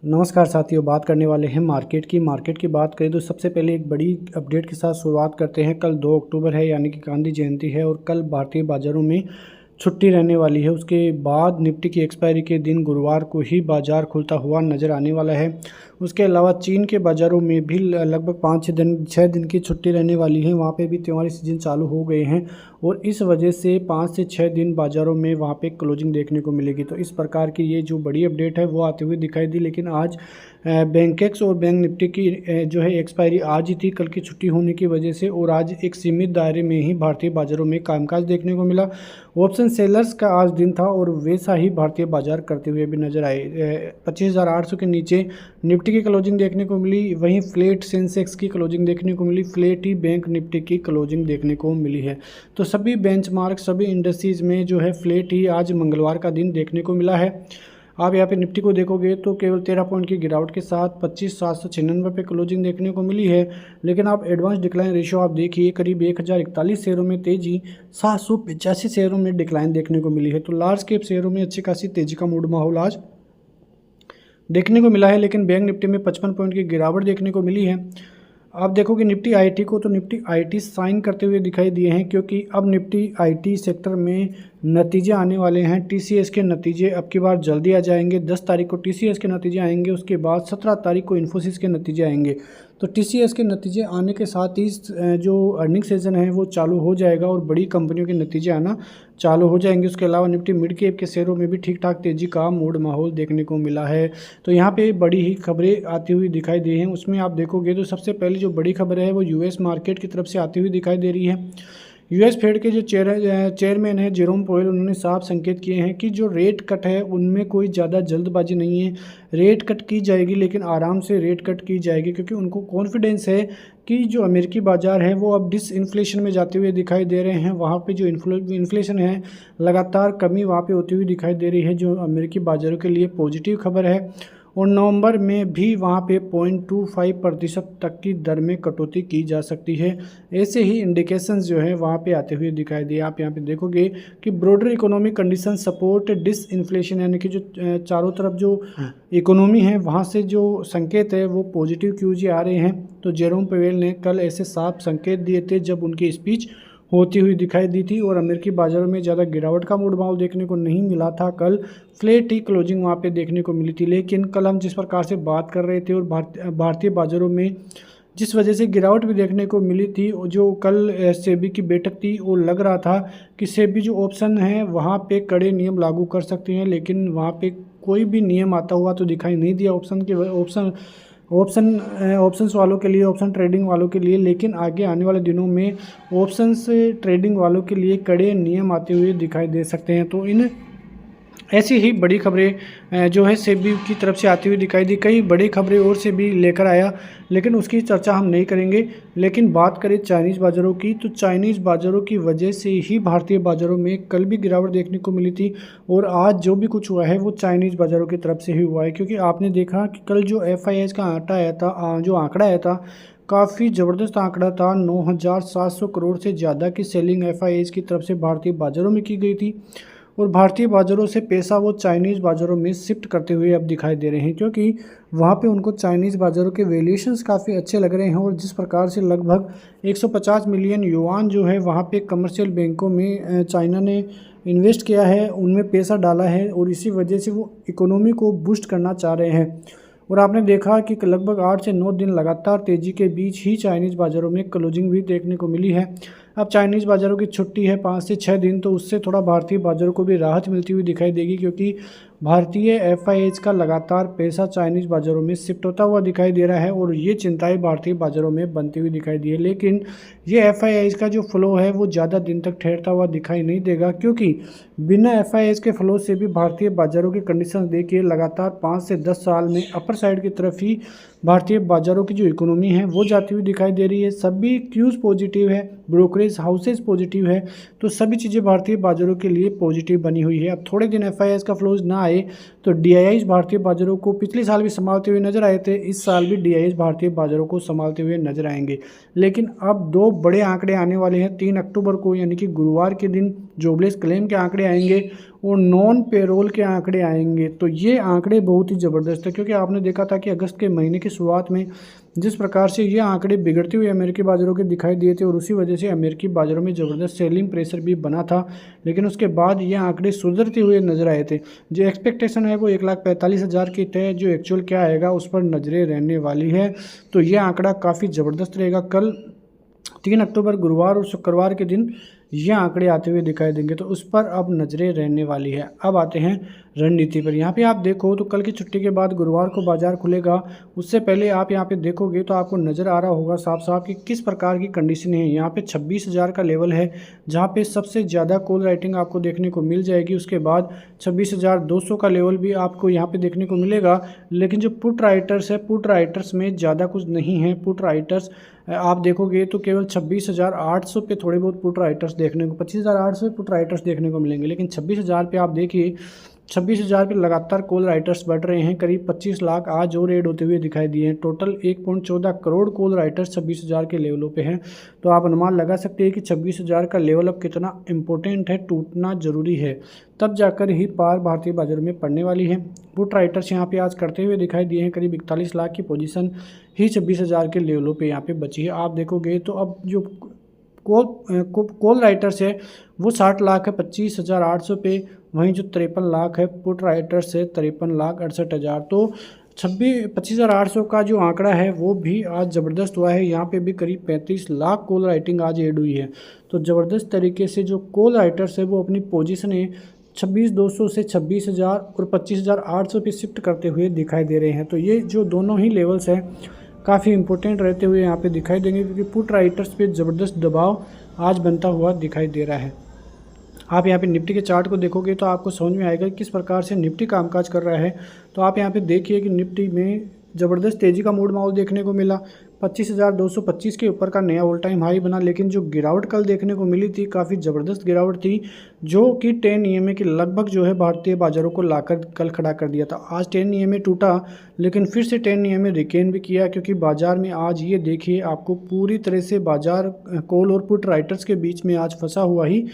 नमस्कार साथियों, बात करने वाले हैं मार्केट की बात करें तो सबसे पहले एक बड़ी अपडेट के साथ शुरुआत करते हैं। कल 2 अक्टूबर है, यानी कि गांधी जयंती है और कल भारतीय बाज़ारों में छुट्टी रहने वाली है। उसके बाद निफ्टी की एक्सपायरी के दिन गुरुवार को ही बाज़ार खुलता हुआ नज़र आने वाला है। उसके अलावा चीन के बाज़ारों में भी लगभग 5-6 दिन की छुट्टी रहने वाली है। वहाँ पे भी त्योहारी सीजन चालू हो गए हैं और इस वजह से 5 से 6 दिन बाज़ारों में वहाँ पे क्लोजिंग देखने को मिलेगी। तो इस प्रकार की ये जो बड़ी अपडेट है वो आते हुए दिखाई दी। लेकिन आज बैंकेक्स और बैंक निफ्टी की जो है एक्सपायरी आज ही थी, कल की छुट्टी होने की वजह से, और आज एक सीमित दायरे में ही भारतीय बाज़ारों में कामकाज देखने को मिला। ऑप्शन सेलर्स का आज दिन था और वैसा ही भारतीय बाजार करते हुए भी नजर आए। 25,800 के नीचे निफ्टी की क्लोजिंग देखने को मिली, वहीं फ्लैट सेंसेक्स की क्लोजिंग देखने को मिली, फ्लैट ही बैंक निफ्टी की क्लोजिंग देखने को मिली है। तो सभी बेंचमार्क, सभी इंडस्ट्रीज में जो है फ्लैट ही आज मंगलवार का दिन देखने को मिला है। आप यहाँ पे निफ्टी को देखोगे तो केवल 13 पॉइंट की गिरावट के साथ 25,796 पे क्लोजिंग देखने को मिली है। लेकिन आप एडवांस डिक्लाइन रेशियो आप देखिए, करीब 1041 शेयरों में तेजी, 785 शेयरों में डिक्लाइन देखने को मिली है। तो लार्ज कैप शेयरों में अच्छी खासी तेजी का मूड माहौल आज देखने को मिला है। लेकिन बैंक निफ्टी में 55 पॉइंट की गिरावट देखने को मिली है। आप देखोगे निफ्टी आईटी को, तो निफ्टी आईटी साइन करते हुए दिखाई दिए हैं, क्योंकि अब निफ्टी आईटी सेक्टर में नतीजे आने वाले हैं। टीसीएस के नतीजे अब की बार जल्दी आ जाएंगे। 10 तारीख को टीसीएस के नतीजे आएंगे, उसके बाद 17 तारीख को इन्फोसिस के नतीजे आएंगे। तो टीसीएस के नतीजे आने के साथ ही जो अर्निंग सीजन है वो चालू हो जाएगा और बड़ी कंपनियों के नतीजे आना चालू हो जाएंगे। उसके अलावा निफ्टी मिड कैप के शेयरों में भी ठीक ठाक तेजी का मूड माहौल देखने को मिला है। तो यहाँ पे बड़ी ही खबरें आती हुई दिखाई दी हैं। उसमें आप देखोगे तो सबसे पहले जो बड़ी खबर है वो यूएस मार्केट की तरफ से आती हुई दिखाई दे रही है। यूएस फेड के जो चेयरमैन है जेरोम पोवेल, उन्होंने साफ संकेत किए हैं कि जो रेट कट है उनमें कोई ज़्यादा जल्दबाजी नहीं है। रेट कट की जाएगी, लेकिन आराम से रेट कट की जाएगी, क्योंकि उनको कॉन्फिडेंस है कि जो अमेरिकी बाज़ार है वो अब डिसइन्फ्लेशन में जाते हुए दिखाई दे रहे हैं। वहाँ पे जो इन्फ्लेशन है लगातार कमी वहाँ पे होती हुई दिखाई दे रही है, जो अमेरिकी बाज़ारों के लिए पॉजिटिव खबर है। और नवंबर में भी वहाँ पे 0.25% तक की दर में कटौती की जा सकती है। ऐसे ही इंडिकेशंस जो है वहाँ पे आते हुए दिखाई दिए। आप यहाँ पे देखोगे कि broader economic condition support disinflation, यानी कि जो चारों तरफ जो इकोनॉमी है वहाँ से जो संकेत है वो पॉजिटिव क्यूज आ रहे हैं। तो जेरोम पोवेल ने कल ऐसे साफ संकेत दिए थे जब उनकी स्पीच होती हुई दिखाई दी थी, और अमेरिकी बाज़ारों में ज़्यादा गिरावट का मूड माहौल देखने को नहीं मिला था। कल फ्लैट ही क्लोजिंग वहाँ पे देखने को मिली थी। लेकिन कल हम जिस प्रकार से बात कर रहे थे और भारतीय बाज़ारों में जिस वजह से गिरावट भी देखने को मिली थी, जो कल सेबी की बैठक थी, वो लग रहा था कि सेबी जो ऑप्शन है वहाँ पे कड़े नियम लागू कर सकते हैं, लेकिन वहाँ पे कोई भी नियम आता हुआ तो दिखाई नहीं दिया ऑप्शंस वालों के लिए, ऑप्शन ट्रेडिंग वालों के लिए। लेकिन आगे आने वाले दिनों में ऑप्शंस ट्रेडिंग वालों के लिए कड़े नियम आते हुए दिखाई दे सकते हैं। तो इन ऐसी ही बड़ी खबरें जो है सेबी की तरफ से आती हुई दिखाई दी। कई बड़ी खबरें और से भी लेकर आया, लेकिन उसकी चर्चा हम नहीं करेंगे। लेकिन बात करें चाइनीज़ बाज़ारों की, तो चाइनीज़ बाज़ारों की वजह से ही भारतीय बाज़ारों में कल भी गिरावट देखने को मिली थी, और आज जो भी कुछ हुआ है वो चाइनीज़ बाज़ारों की तरफ से ही हुआ है। क्योंकि आपने देखा कि कल जो FIS का आंकड़ा आया था काफ़ी ज़बरदस्त आंकड़ा था। 9,700 करोड़ से ज़्यादा की सेलिंग FIS की तरफ से भारतीय बाज़ारों में की गई थी, और भारतीय बाज़ारों से पैसा वो चाइनीज़ बाज़ारों में शिफ्ट करते हुए अब दिखाई दे रहे हैं, क्योंकि वहाँ पे उनको चाइनीज़ बाज़ारों के वैल्यूएशंस काफ़ी अच्छे लग रहे हैं। और जिस प्रकार से लगभग 150 मिलियन युआन जो है वहाँ पे कमर्शियल बैंकों में चाइना ने इन्वेस्ट किया है, उनमें पैसा डाला है, और इसी वजह से वो इकोनॉमी को बूस्ट करना चाह रहे हैं। और आपने देखा कि लगभग 8 से 9 दिन लगातार तेज़ी के बीच ही चाइनीज़ बाज़ारों में क्लोजिंग भी देखने को मिली है। अब चाइनीज़ बाज़ारों की छुट्टी है 5 से 6 दिन, तो उससे थोड़ा भारतीय बाज़ारों को भी राहत मिलती हुई दिखाई देगी, क्योंकि भारतीय FIS का लगातार पैसा चाइनीज़ बाज़ारों में शिफ्ट होता हुआ दिखाई दे रहा है, और ये चिंताएं भारतीय बाज़ारों में बनती हुई दिखाई दी है। लेकिन ये FIS का जो फ्लो है वो ज़्यादा दिन तक ठहरता हुआ दिखाई नहीं देगा, क्योंकि बिना FIS के फ्लो से भी भारतीय बाज़ारों की कंडीशन देखिए, लगातार 5 से 10 साल में अपर साइड की तरफ ही भारतीय बाज़ारों की जो इकोनॉमी है वो जाती हुई दिखाई दे रही है। सभी क्यूज़ पॉजिटिव है, ब्रोकरेज हाउसेज पॉजिटिव है, तो सभी चीज़ें भारतीय बाज़ारों के लिए पॉजिटिव बनी हुई है। अब थोड़े दिन FIS का फ्लोज ना आए तो DIIs भारतीय बाज़ारों को पिछले साल भी संभालते हुए नजर आए थे, इस साल भी DIIs भारतीय बाज़ारों को संभालते हुए नजर आएंगे। लेकिन अब 2 बड़े आंकड़े आने वाले हैं 3 अक्टूबर को, यानी कि गुरुवार के दिन जॉबलेस क्लेम के आंकड़े आंकड़े आएंगे और नॉन पेरोल के आंकड़े आएंगे। तो ये आंकड़े बहुत ही ज़बरदस्त है, क्योंकि आपने देखा था कि अगस्त के महीने की शुरुआत में जिस प्रकार से ये आंकड़े बिगड़ते हुए अमेरिकी बाज़ारों के दिखाई दिए थे और उसी वजह से अमेरिकी बाज़ारों में ज़बरदस्त सेलिंग प्रेशर भी बना था, लेकिन उसके बाद ये आंकड़े सुधरते हुए नजर आए थे। जो एक्सपेक्टेशन है वो 1,45,000 की तय, जो एक्चुअल क्या आएगा उस पर नज़रें रहने वाली है। तो ये आंकड़ा काफ़ी ज़बरदस्त रहेगा। कल 3 अक्टूबर गुरुवार और शुक्रवार के दिन ये आंकड़े आते हुए दिखाई देंगे, तो उस पर अब नज़रें रहने वाली है। अब आते हैं रणनीति पर। यहाँ पे आप देखो तो कल की छुट्टी के बाद गुरुवार को बाजार खुलेगा, उससे पहले आप यहाँ पे देखोगे तो आपको नज़र आ रहा होगा साफ साफ कि किस प्रकार की कंडीशन है। यहाँ पे 26,000 का लेवल है, जहाँ पे सबसे ज़्यादा कॉल राइटिंग आपको देखने को मिल जाएगी। उसके बाद 26,200 का लेवल भी आपको यहाँ पे देखने को मिलेगा। लेकिन जो पुट राइटर्स है, पुट राइटर्स में ज़्यादा कुछ नहीं है। पुट राइटर्स आप देखोगे तो केवल 26,800 पे थोड़े बहुत पुट राइटर्स देखने को, 25,800 पुट राइटर्स देखने को मिलेंगे। लेकिन 26,000 पे आप देखिए 26,000 पे लगातार कॉल राइटर्स बढ़ रहे हैं। करीब 25 लाख आज और ऐड होते हुए दिखाई दिए हैं। टोटल 1.14 करोड़ कॉल राइटर्स 26,000 के लेवलों पे हैं। तो आप अनुमान लगा सकते हैं कि 26,000 का लेवल अब कितना इंपॉर्टेंट है, टूटना जरूरी है, तब जाकर ही पार भारतीय बाजार में पड़ने वाली है। पुट राइटर्स यहाँ पे आज करते हुए दिखाई दिए हैं। करीब 41 लाख की पोजीशन ही 26,000 के लेवलों पे यहाँ पे बची है। आप देखोगे तो अब जो कॉल राइटर्स है वो 60 लाख है 25,800 पे, वहीं जो 53 लाख है पुट राइटर्स है 53,68,000। तो 25,800 का जो आंकड़ा है वो भी आज ज़बरदस्त हुआ है। यहाँ पे भी करीब 35 लाख कॉल राइटिंग आज ऐड हुई है। तो ज़बरदस्त तरीके से जो कॉल राइटर्स है वो अपनी पोजीशन है 26,200 से 26,000 और 25,800 पे शिफ्ट करते हुए दिखाई दे रहे हैं। तो ये जो दोनों ही लेवल्स हैं काफ़ी इंपॉर्टेंट रहते हुए यहाँ पे दिखाई देंगे, क्योंकि पुट राइटर्स पे ज़बरदस्त दबाव आज बनता हुआ दिखाई दे रहा है। आप यहाँ पे निफ्टी के चार्ट को देखोगे तो आपको समझ में आएगा किस प्रकार से निफ्टी कामकाज कर रहा है। तो आप यहाँ पे देखिए कि निफ्टी में ज़बरदस्त तेज़ी का मूड माहौल देखने को मिला। 25,225 के ऊपर का नया ऑल टाइम हाई बना, लेकिन जो गिरावट कल देखने को मिली थी काफ़ी ज़बरदस्त गिरावट थी, जो कि 10 EMA के लगभग जो है भारतीय बाज़ारों को लाकर कल खड़ा कर दिया था। आज 10 EMA टूटा, लेकिन फिर से 10 EMA रिकेन भी किया, क्योंकि बाज़ार में आज ये देखिए आपको पूरी तरह से बाज़ार कॉल और पुट राइटर्स के बीच में आज फंसा हुआ ही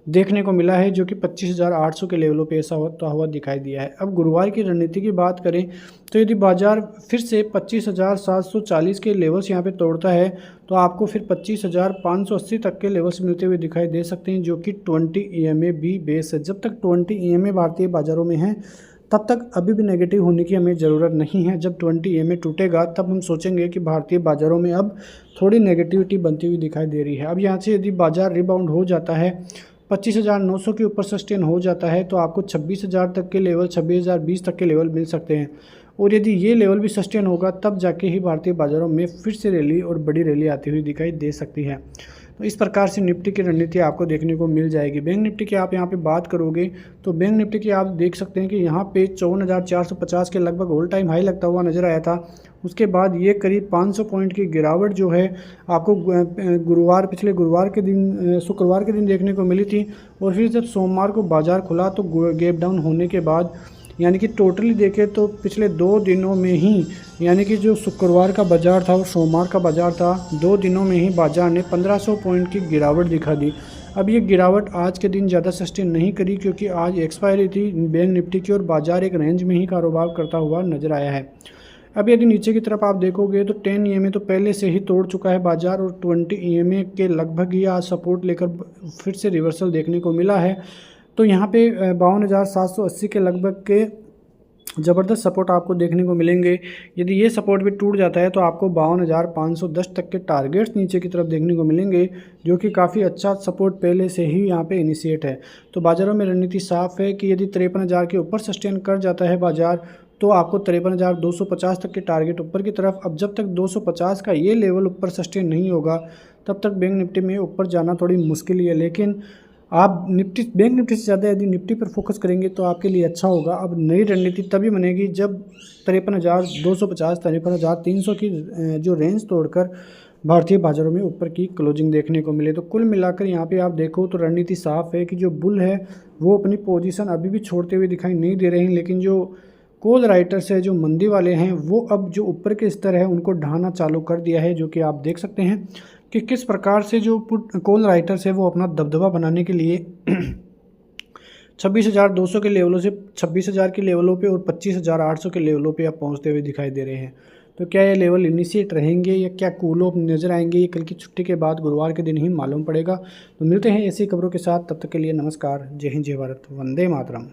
देखने को मिला है, जो कि 25,800 के लेवलों पे ऐसा होता हुआ दिखाई दिया है। अब गुरुवार की रणनीति की बात करें तो यदि बाजार फिर से 25,740 के लेवल्स यहाँ पे तोड़ता है तो आपको फिर 25,580 तक के लेवल्स मिलते हुए दिखाई दे सकते हैं, जो कि 20 EMA भी बेस है। जब तक 20 EMA भारतीय बाज़ारों में है तब तक अभी भी नेगेटिव होने की हमें ज़रूरत नहीं है। जब 20 EMA टूटेगा तब हम सोचेंगे कि भारतीय बाज़ारों में अब थोड़ी नेगेटिविटी बनती हुई दिखाई दे रही है। अब यहाँ से यदि बाज़ार रिबाउंड हो जाता है, 25,900 के ऊपर सस्टेन हो जाता है, तो आपको 26,000 तक के लेवल, 26,020 तक के लेवल मिल सकते हैं। और यदि ये लेवल भी सस्टेन होगा तब जाके ही भारतीय बाज़ारों में फिर से रैली और बड़ी रैली आती हुई दिखाई दे सकती है। तो इस प्रकार से निफ्टी की रणनीति आपको देखने को मिल जाएगी। बैंक निफ्टी की आप यहाँ पे बात करोगे तो बैंक निफ्टी की आप देख सकते हैं कि यहाँ पे 54,450 के लगभग ऑल टाइम हाई लगता हुआ नजर आया था। उसके बाद ये करीब 500 पॉइंट की गिरावट जो है आपको पिछले गुरुवार के दिन, शुक्रवार के दिन देखने को मिली थी। और फिर जब सोमवार को बाजार खुला तो गैप डाउन होने के बाद, यानी कि टोटली देखें तो पिछले 2 दिनों में ही, यानी कि जो शुक्रवार का बाज़ार था और सोमवार का बाज़ार था, 2 दिनों में ही बाज़ार ने 1500 पॉइंट की गिरावट दिखा दी। अब ये गिरावट आज के दिन ज़्यादा सस्टेन नहीं करी, क्योंकि आज एक्सपायरी थी बैंक निफ्टी की और बाज़ार एक रेंज में ही कारोबार करता हुआ नज़र आया है। अब यदि नीचे की तरफ आप देखोगे तो 10 EMA तो पहले से ही तोड़ चुका है बाज़ार, और 20 EMA के लगभग ही आज सपोर्ट लेकर फिर से रिवर्सल देखने को मिला है। तो यहाँ पे 52,780 के लगभग के ज़बरदस्त सपोर्ट आपको देखने को मिलेंगे। यदि ये सपोर्ट भी टूट जाता है तो आपको 52,510 तक के टारगेट्स नीचे की तरफ देखने को मिलेंगे, जो कि काफ़ी अच्छा सपोर्ट पहले से ही यहाँ पे इनिशिएट है। तो बाज़ारों में रणनीति साफ है कि यदि 53,000 के ऊपर सस्टेन कर जाता है बाज़ार तो आपको 53,250 तक के टारगेट ऊपर की तरफ। अब जब तक 250 का ये लेवल ऊपर सस्टेन नहीं होगा तब तक बैंक निफ्टी में ऊपर जाना थोड़ी मुश्किल ही है। लेकिन आप बैंक निफ्टी से ज़्यादा यदि निफ्टी पर फोकस करेंगे तो आपके लिए अच्छा होगा। अब नई रणनीति तभी बनेगी जब 53,250 53,300 की जो रेंज तोड़कर भारतीय बाज़ारों में ऊपर की क्लोजिंग देखने को मिले। तो कुल मिलाकर यहाँ पे आप देखो तो रणनीति साफ है कि जो बुल है वो अपनी पोजीशन अभी भी छोड़ते हुए दिखाई नहीं दे रहे हैं, लेकिन जो कॉल राइटर्स है, जो मंदी वाले हैं, वो अब जो ऊपर के स्तर है उनको ढाना चालू कर दिया है, जो कि आप देख सकते हैं कि किस प्रकार से जो कॉल राइटर्स है वो अपना दबदबा बनाने के लिए 26,200 के लेवलों से 26,000 के लेवलों पे और 25,800 के लेवलों पे आप पहुंचते हुए दिखाई दे रहे हैं। तो क्या ये लेवल इनिशिएट रहेंगे या क्या कूल ऑफ नज़र आएंगे, ये कल की छुट्टी के बाद गुरुवार के दिन ही मालूम पड़ेगा। तो मिलते हैं ऐसी खबरों के साथ, तब तक के लिए नमस्कार। जय हिंद, जय भारत, वंदे मातरम।